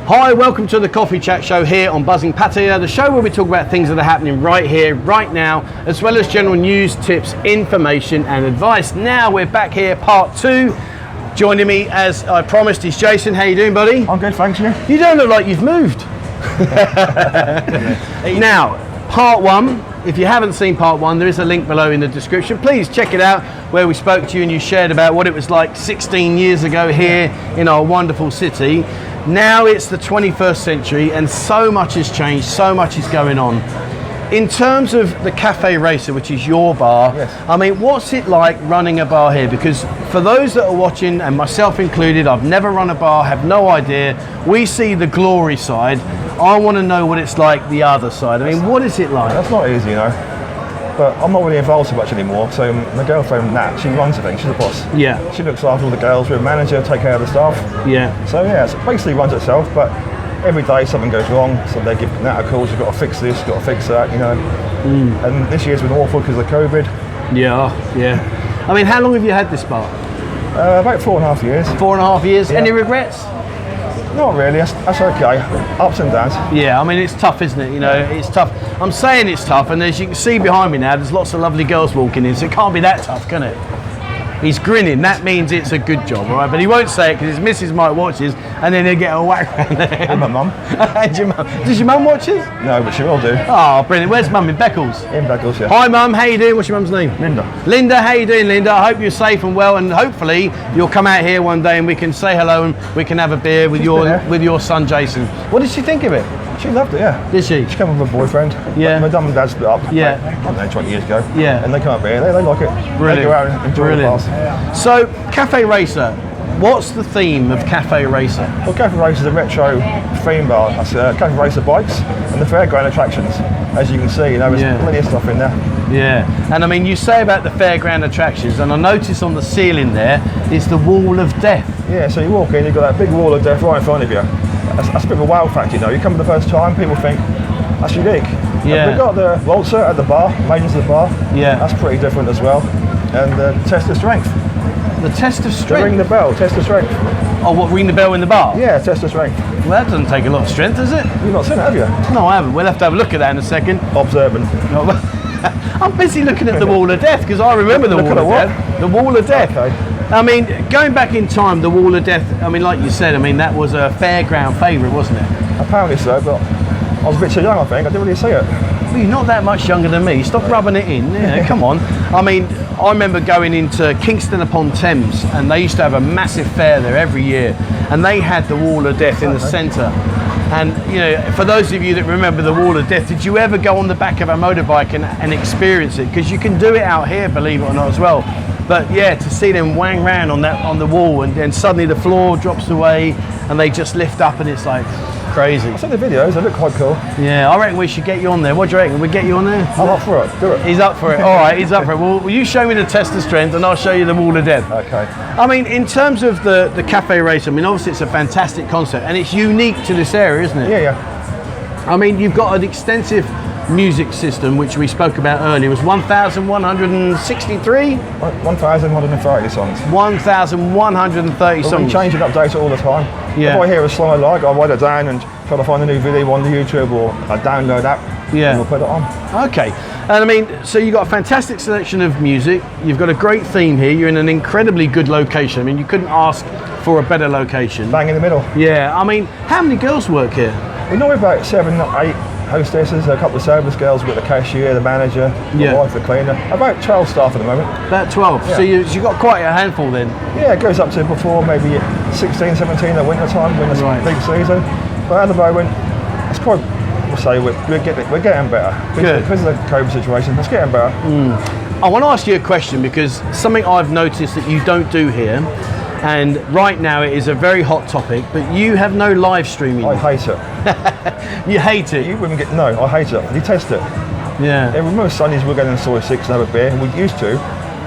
Hi, welcome to the Coffee Chat Show here on Buzzing Pattaya, the show where we talk about things that are happening right here, right now, as well as general news, tips, information and advice. Now we're back here, part 2. Joining me, as I promised, is Jason. How you doing, buddy? I'm good, thanks. You don't look like you've moved. Now, part 1. If you haven't seen part 1, there is a link below in the description. Please check it out, where we spoke to you and you shared about what it was like 16 years ago here in our wonderful city. Now it's the 21st century and so much has changed, so much is going on. In terms of the Cafe Racer, which is your bar, yes. I mean, what's it like running a bar here? Because for those that are watching, and myself included, I've never run a bar, have no idea. We see the glory side. I want to know what it's like the other side. I mean, what is it like? That's not easy, you know. But I'm not really involved so much anymore. So my girlfriend, Nat, she runs the thing. She's the boss. Yeah. She looks after all the girls. We're a manager, take care of the staff. Yeah. So yeah, it basically runs itself. But every day something goes wrong. So they give Nat a call. She's got to fix this, got to fix that, you know. And this year's been awful because of COVID. Yeah. I mean, how long have you had this bar? About 4.5 years. 4.5 years. Yeah. Any regrets? Not really. That's okay. Ups and downs. Yeah, I mean, it's tough, isn't it? You know, it's tough. I'm saying it's tough, and as you can see behind me now, there's lots of lovely girls walking in, so it can't be that tough, can it? He's grinning. That means it's a good job, all right? But he won't say it because his missus might watch this, and then he'll get a whack around there. And my mum. And your mum. Does your mum watch this? No, but she will do. Oh, brilliant. Where's mum? In Beccles? In Beccles, yeah. Hi, mum. How you doing? What's your mum's name? Linda. Linda, how you doing, Linda? I hope you're safe and well, and hopefully you'll come out here one day and we can say hello and we can have a beer with your son, Jason. What did she think of it? She loved it, yeah. Did she? She came with her boyfriend. Yeah. My mum and dad split up. Yeah. I don't know, 20 years ago. Yeah. And they come up here, they like it. Brilliant. They go out and enjoy the class. So, Cafe Racer, what's the theme of Cafe Racer? Well, Cafe Racer is a retro theme bar. That's Cafe Racer bikes and the fairground attractions. As you can see, you know, there's plenty of stuff in there. Yeah, and I mean, you say about the fairground attractions, and I notice on the ceiling there is the wall of death. Yeah, so you walk in, you've got that big wall of death right in front of you. That's a bit of a wow factor, you know. You come for the first time, people think that's unique. Yeah. We've got the waltzer at the bar, maintenance of the bar. Yeah. That's pretty different as well. And the test of strength. The test of To strength? ring the bell, test of strength. Oh, what, ring the bell in the bar? Yeah, test of strength. Well, that doesn't take a lot of strength, does it? You've not seen it, have you? No, I haven't. We'll have to have a look at that in a second. Observant. No, I'm busy looking at the wall of death because I remember the wall of death. The wall of death. Okay. I mean, going back in time, the wall of death, I mean, like you said, I mean, that was a fairground favourite, wasn't it? Apparently so, but I was a bit too young, I think. I didn't really see it. Well, you're not that much younger than me. Stop rubbing it in. Yeah, come on. I mean, I remember going into Kingston upon Thames, and they used to have a massive fair there every year, and they had the wall of death in the centre. And you know, for those of you that remember the wall of death, did you ever go on the back of a motorbike and experience it? Because you can do it out here, believe it or not, as well. But yeah, to see them wang round on the wall, and then suddenly the floor drops away, and they just lift up, and it's like crazy. I saw the videos, they look quite cool. Yeah, I reckon we should get you on there. What do you reckon? We get you on there? I'm up for it, do it. He's up for it. All right, he's up for it. Well, will you show me the test of strength, and I'll show you the wall of death. Okay. I mean, in terms of the Cafe Race, I mean, obviously it's a fantastic concept, and it's unique to this area, isn't it? Yeah. I mean, you've got an extensive music system, which we spoke about earlier. It was 1,163? 1,130 songs. 1,130 songs. We change and update it all the time. Yeah. If I hear a song I like, I write it down and try to find a new video on the YouTube or a download app. Yeah. And we'll put it on. Okay. And I mean, so you've got a fantastic selection of music. You've got a great theme here. You're in an incredibly good location. I mean, you couldn't ask for a better location. Bang in the middle. Yeah. I mean, how many girls work here? We know about 7, 8 hostesses, a couple of service girls, with the cashier, the manager, the wife, the cleaner. About 12 staff at the moment. About 12. Yeah. So you've got quite a handful then. Yeah, it goes up to before maybe 16, 17 at winter time when it's Right. peak season. But at the moment, it's quite. We'll say we're getting better. Good. Because of the COVID situation, it's getting better. I want to ask you a question because something I've noticed that you don't do here, and right now it is a very hot topic, but you have no live streaming. I hate it. You hate it? You wouldn't get, no, I hate it. You test it. Yeah. Every most Sundays we're going to Soy 6 and have a beer, and we used to,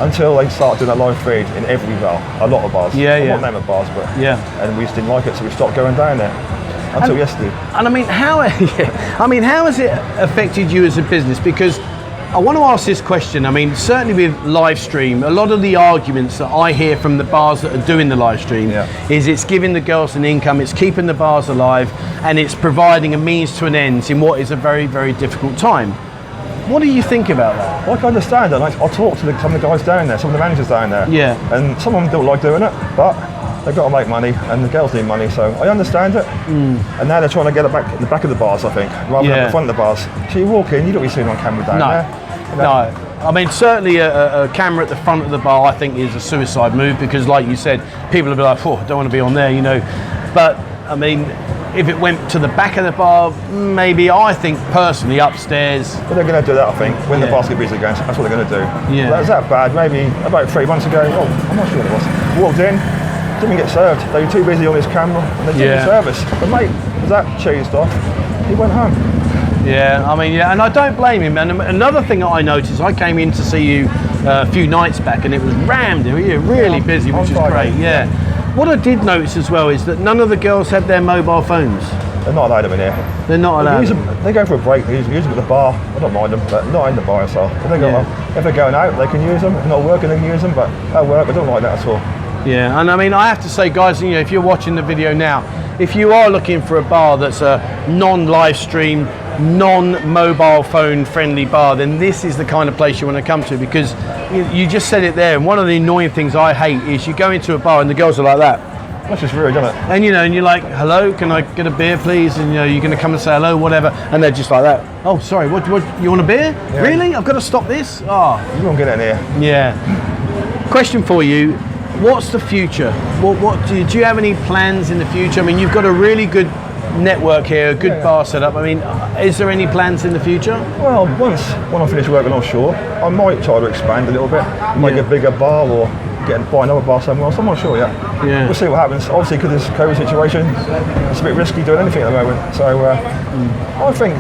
until they started doing a live feed in every bar, a lot of bars. Yeah, I yeah. won't name of bars, but Yeah. and we just didn't like it, so we stopped going down there until yesterday. And I mean, how has it affected you as a business? Because I want to ask this question. I mean, certainly with live stream, a lot of the arguments that I hear from the bars that are doing the live stream is it's giving the girls an income, it's keeping the bars alive, and it's providing a means to an end in what is a very, very difficult time. What do you think about that? Well, I can understand it. I talk to some of the guys down there, some of the managers down there. Yeah. And some of them don't like doing it, but they've got to make money, and the girls need money, so I understand it. And now they're trying to get it back in the back of the bars, I think, rather than the front of the bars. So you walk in, you don't be seen on camera down there. No, I mean, certainly a camera at the front of the bar, I think, is a suicide move because, like you said, people will be like, oh, I don't want to be on there, you know. But, I mean, if it went to the back of the bar, maybe I think personally upstairs. But they're going to do that, I think, when the bars get busy again. That's what they're going to do. Yeah. That was that bad. Maybe about 3 months ago, I'm not sure what it was. Walked in, didn't get served. They were too busy on his camera and they didn't get service. But mate, was that cheesed off? He went home. Yeah, I mean, and I don't blame him. And another thing that I noticed, I came in to see you a few nights back and it was rammed. You were really busy, which is great. Yeah. What I did notice as well is that none of the girls had their mobile phones. They're not allowed them in here. They're not allowed. They go for a break, they use them at the bar. I don't mind them, but not in the bar itself. If they're going out, they can use them. If they're not working, they can use them, but at work, I don't like that at all. Yeah, and I mean, I have to say, guys, you know, if you're watching the video now, if you are looking for a bar that's a non-live stream, non-mobile phone friendly bar, then this is the kind of place you want to come to, because you just said it there. And one of the annoying things I hate is you go into a bar and the girls are like that. That's just rude, isn't it? And you know, and you're like, hello, can I get a beer, please? And you know, you're going to come and say hello, whatever, and they're just like that. Oh, sorry, what you want a beer? Yeah. Really? I've got to stop this? Oh. You won't get it in here. Yeah. Question for you. What's the future? What do you have any plans in the future? I mean, you've got a really good network here, a good bar setup. I mean, is there any plans in the future? Well, when I finish working offshore, I might try to expand a little bit, make a bigger bar or buy another bar somewhere else. I'm not sure yet. Yeah. We'll see what happens. Obviously, because of this COVID situation, it's a bit risky doing anything at the moment. So I think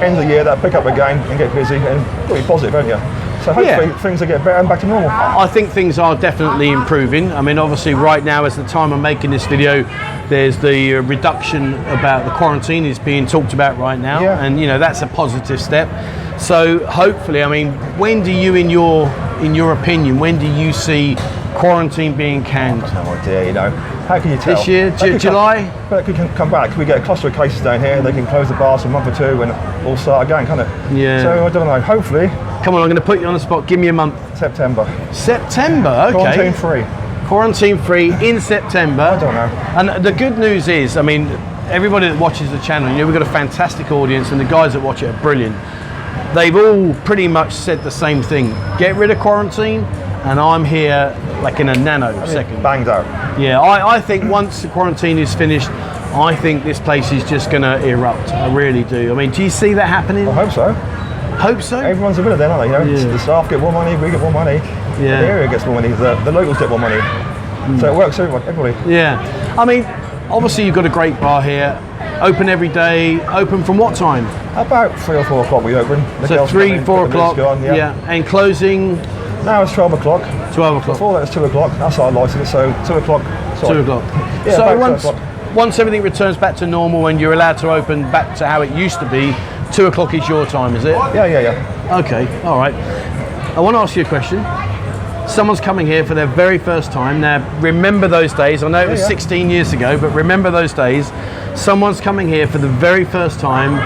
end of the year, they'll pick up again and get busy and be positive, won't you? So hopefully things will get better and back to normal. I think things are definitely improving. I mean, obviously right now, as the time I'm making this video, there's the reduction about the quarantine is being talked about right now. Yeah. And you know, that's a positive step. So hopefully, I mean, when do you, in your opinion, when do you see quarantine being canned? No idea, you know. How can you tell? This year, July? But it can come back. We get a cluster of cases down here, they can close the bars for a month or two and all start again, can't it? Yeah. So I don't know, hopefully. Come on, I'm going to put you on the spot. Give me a month. September. September, okay. Quarantine free. Quarantine free in September. I don't know. And the good news is, I mean, everybody that watches the channel, you know, we've got a fantastic audience and the guys that watch it are brilliant. They've all pretty much said the same thing. Get rid of quarantine and I'm here like in a nanosecond. Banged out. Yeah, I think once the quarantine is finished, I think this place is just going to erupt. I really do. I mean, do you see that happening? I hope so. Hope so? Everyone's a winner then, aren't they? You know, the staff get more money, we get more money, the area gets more money, the locals get more money. So it works for everybody. Yeah. I mean, obviously you've got a great bar here. Open every day. Open from what time? About 3 or 4 o'clock we open. So 3, 4 o'clock. Yeah. And closing? Now it's 12 o'clock. 12 o'clock. Before that it's 2 o'clock. That's our license. So 2 o'clock. 2 o'clock. Yeah, so once everything returns back to normal and you're allowed to open back to how it used to be, 2 o'clock is your time, is it? Yeah. Okay, all right. I want to ask you a question. Someone's coming here for their very first time. Now, remember those days. I know it was 16 years ago, but remember those days. Someone's coming here for the very first time.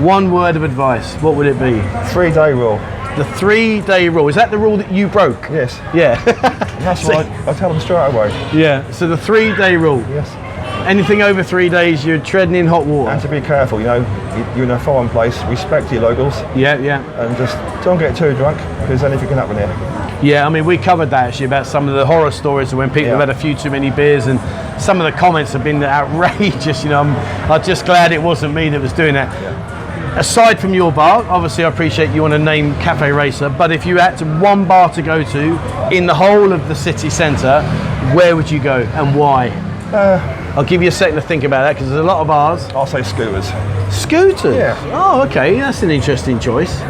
One word of advice, what would it be? 3-day rule. The 3-day rule. Is that the rule that you broke? Yes. Yeah. And that's why I tell them straight away. Yeah, so the 3-day rule. Yes. Anything over 3 days, you're treading in hot water. And to be careful, you know, you're in a foreign place, respect your locals. Yeah. And just don't get too drunk, because anything can happen here. Yeah, I mean, we covered that actually about some of the horror stories of when people have had a few too many beers, and some of the comments have been outrageous. You know, I'm just glad it wasn't me that was doing that. Yeah. Aside from your bar, obviously I appreciate you want to name Cafe Racer, but if you had to one bar to go to in the whole of the city centre, where would you go and why? I'll give you a second to think about that because there's a lot of bars. I'll say Scooters. Scooters? Yeah. Oh, okay, that's an interesting choice.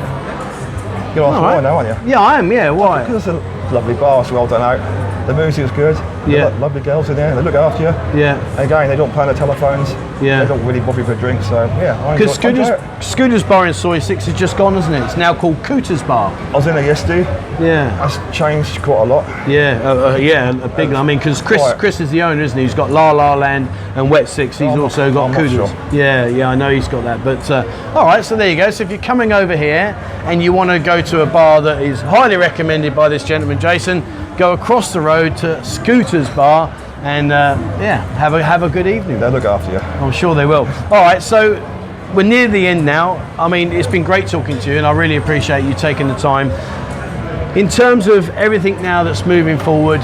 You're off why now, aren't you? Yeah, I am, yeah, why? Because it's a lovely bar, it's well done out. The music's good. Yeah. Lovely girls in there. They look after you. Yeah. Again, they don't play on their telephones. Yeah. They don't really bother you for drinks. So yeah, I Because enjoy it. Scooter's Bar in Soy 6 has just gone, hasn't it? It's now called Cooter's Bar. I was in there yesterday. Yeah. That's changed quite a lot. Yeah, yeah, a big. I mean, because Chris is the owner, isn't he? He's got La La Land and Wet Six. He's also got Cooters. Sure. Yeah, I know he's got that. But all right, so there you go. So if you're coming over here and you want to go to a bar that is highly recommended by this gentleman, Jason, go across the road to Scooter's Bar and yeah, have a good evening. They'll look after you. I'm sure they will. All right, so we're near the end now. I mean, it's been great talking to you, and I really appreciate you taking the time. In terms of everything now that's moving forward,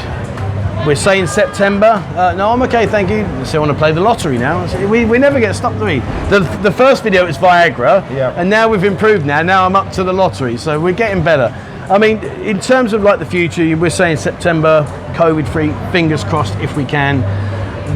we're saying September. No, I'm okay, thank you. So I want to play the lottery now. We never get stopped, do we? The first video was Viagra, yeah. And now we've improved now I'm up to the lottery, so we're getting better. I mean, in terms of like the future, we're saying September, COVID-free, fingers crossed if we can.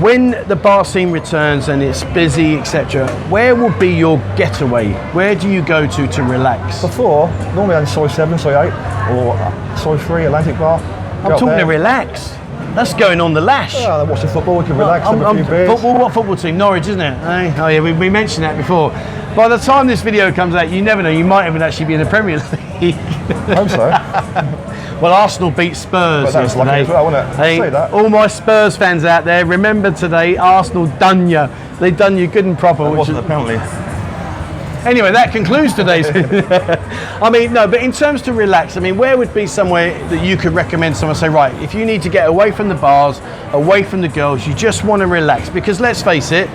When the bar scene returns and it's busy, etc., where will be your getaway? Where do you go to relax? Before, normally I'm Soy 7, Soy 8, or Soy 3, Atlantic Bar. I'm talking to relax. That's going on the lash. Yeah, watch the football, we can relax, have a few beers. Football, what football team? Norwich, isn't it? Eh? Oh yeah, we mentioned that before. By the time this video comes out, you never know, you might even actually be in the Premier League. I hope so. Well, Arsenal beat Spurs But that was lucky yesterday. as well, wasn't it? Hey, Say that. all my Spurs fans out there, remember today, Arsenal done you. They done you good and proper. It wasn't a penalty. Anyway, that concludes today's. I mean, no, but in terms to relax, I mean, where would be somewhere that you could recommend someone say, right, if you need to get away from the bars, away from the girls, you just want to relax? Because let's face it,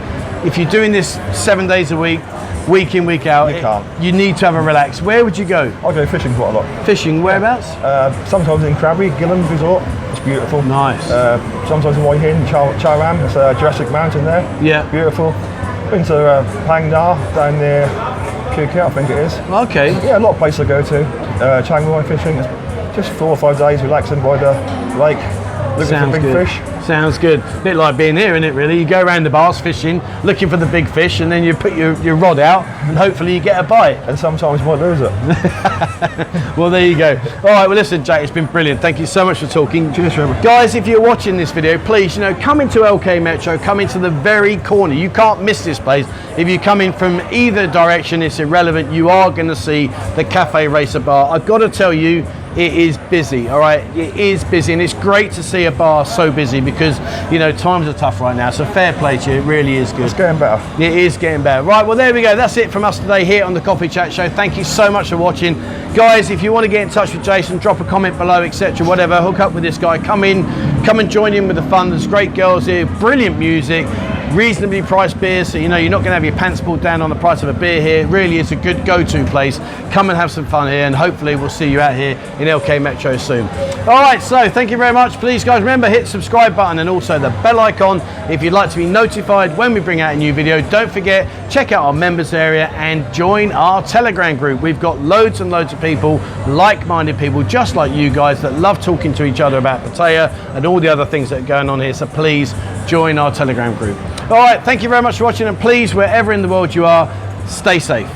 if you're doing this 7 days a week, week in, week out, you need to have a relax. Where would you go? I go fishing quite a lot. Fishing, whereabouts? Sometimes in Krabi, Gillam's Resort. It's beautiful. Nice. Sometimes in Waihin, Charam. It's a Jurassic Mountain there. Yeah. Beautiful. Been to Phang Da down near Phuket, I think it is. Okay. Yeah, a lot of places to go to. Chiang Mai fishing. It's just 4 or 5 days relaxing by the lake, looking for big fish. Sounds good. A bit like being here, isn't it, really? You go around the bars fishing, looking for the big fish, and then you put your rod out, and hopefully you get a bite. And sometimes you might lose it. Well, there you go. All right, well, listen, Jake, it's been brilliant. Thank you so much for talking. Cheers, Trevor. Guys, if you're watching this video, please, come into LK Metro, come into the very corner. You can't miss this place. If you come in from either direction, it's irrelevant. You are going to see the Cafe Racer Bar. I've got to tell you, it is busy, all right? It is busy, and it's great to see a bar so busy because, times are tough right now, so fair play to you, it really is good. It's getting better. It is getting better. Right, well, there we go. That's it from us today here on the Coffee Chat Show. Thank you so much for watching. Guys, if you want to get in touch with Jason, drop a comment below, etc., whatever, hook up with this guy, come and join in with the fun. There's great girls here, brilliant music, reasonably priced beers, so you're not going to have your pants pulled down on the price of a beer here. It really is a good go-to place. Come and have some fun here, and hopefully we'll see you out here in LK Metro soon. All right, so thank you very much. Please, guys, remember, hit the subscribe button and also the bell icon if you'd like to be notified when we bring out a new video. Don't forget, check out our members area and join our Telegram group. We've got loads and loads of people, like-minded people just like you guys that love talking to each other about Pattaya and all the other things that are going on here, so please join our Telegram group. All right, thank you very much for watching, and please, wherever in the world you are, stay safe.